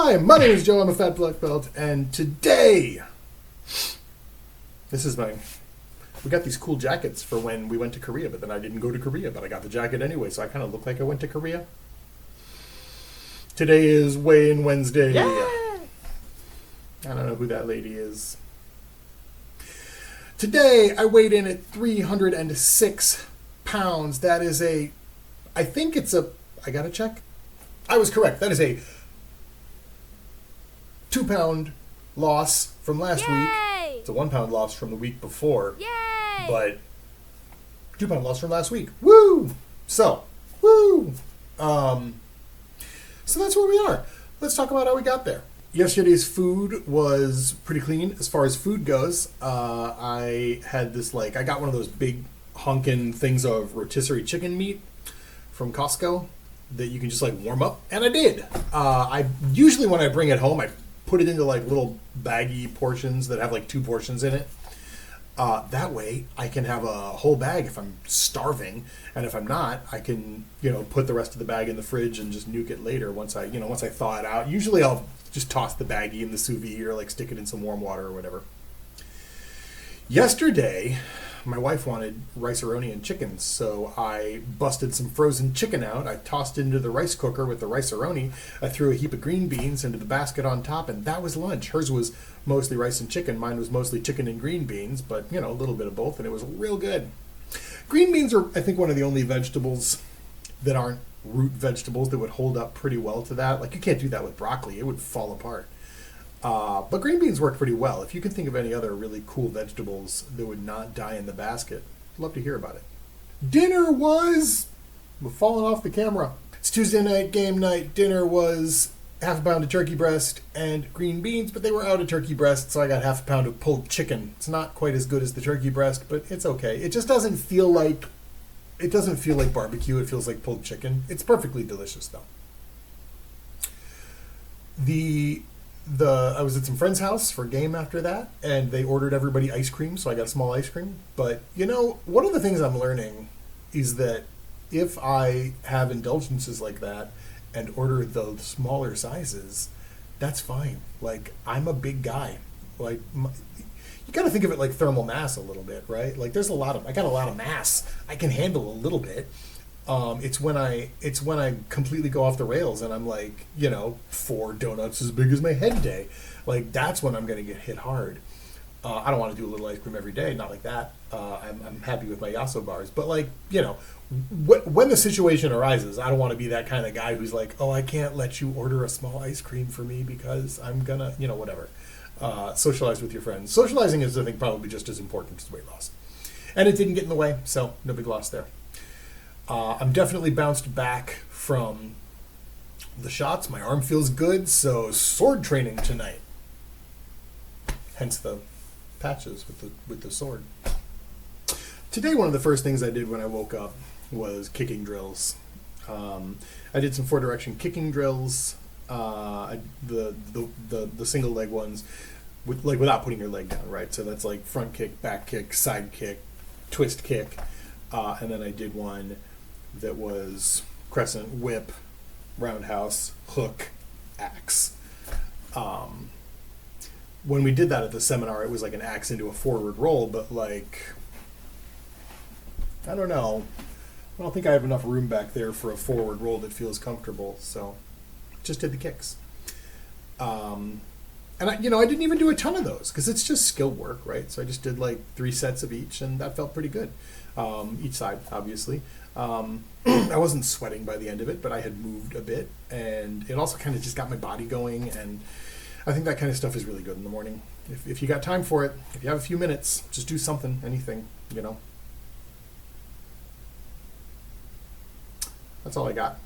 Hi, my name is Joe. I'm a fat black belt, and today, we got these cool jackets for when we went to Korea, but then I didn't go to Korea, but I got the jacket anyway, so I kind of look like I went to Korea. Today is Weigh-In Wednesday. Yeah. I don't know who that lady is. Today, I weighed in at 306 pounds. That is I gotta check. I was correct. That is a 2-pound loss from last week. It's a 1-pound loss from the week before. Yay! But 2-pound loss from last week. Woo! So that's where we are. Let's talk about how we got there. Yesterday's food was pretty clean as far as food goes. I had I got one of those big honkin' things of rotisserie chicken meat from Costco that you can just warm up, and I did. I usually, when I bring it home, I put it into little baggy portions that have 2 portions in it. That way I can have a whole bag if I'm starving, and if I'm not, I can put the rest of the bag in the fridge and just nuke it later once I thaw it out. Usually I'll just toss the baggie in the sous vide or stick it in some warm water or whatever. Yesterday, my wife wanted rice-a-roni and chicken, so I busted some frozen chicken out. I tossed it into the rice cooker with the rice-a-roni. I threw a heap of green beans into the basket on top, and that was lunch. Hers was mostly rice and chicken. Mine was mostly chicken and green beans, but, a little bit of both, and it was real good. Green beans are, I think, one of the only vegetables that aren't root vegetables that would hold up pretty well to that. You can't do that with broccoli. It would fall apart. But green beans work pretty well. If you can think of any other really cool vegetables that would not die in the basket, I'd love to hear about it. Dinner was... We're falling off the camera. It's Tuesday night, game night. Dinner was half a pound of turkey breast and green beans, but they were out of turkey breast, so I got half a pound of pulled chicken. It's not quite as good as the turkey breast, but it's okay. It just doesn't feel like... It doesn't feel like barbecue. It feels like pulled chicken. It's perfectly delicious, though. I was at some friend's house for a game after that, and they ordered everybody ice cream, so I got a small ice cream. But, one of the things I'm learning is that if I have indulgences like that and order the smaller sizes, that's fine. I'm a big guy. You got to think of it like thermal mass a little bit, right? I got a lot of mass. I can handle a little bit. It's when I completely go off the rails and I'm 4 donuts as big as my head day. That's when I'm going to get hit hard. I don't want to do a little ice cream every day, not like that. I'm happy with my Yasso bars, but when the situation arises, I don't want to be that kind of guy who's I can't let you order a small ice cream for me because I'm gonna, whatever. Socialize with your friends. Socializing is, I think, probably just as important as weight loss, and it didn't get in the way, so no big loss there. I'm definitely bounced back from the shots. My arm feels good, so sword training tonight. Hence the patches with the sword. Today, one of the first things I did when I woke up was kicking drills. I did some 4-direction kicking drills. The single leg ones, without putting your leg down, right? So that's front kick, back kick, side kick, twist kick, and then I did one that was crescent, whip, roundhouse, hook, axe. When we did that at the seminar, it was an axe into a forward roll, but I don't know. I don't think I have enough room back there for a forward roll that feels comfortable, so just did the kicks. And I didn't even do a ton of those because it's just skill work, right? So I just did 3 sets of each, and that felt pretty good. Each side, obviously. I wasn't sweating by the end of it, but I had moved a bit, and it also kind of just got my body going, and I think that kind of stuff is really good in the morning. If you got time for it, if you have a few minutes, just do something, anything, That's all I got.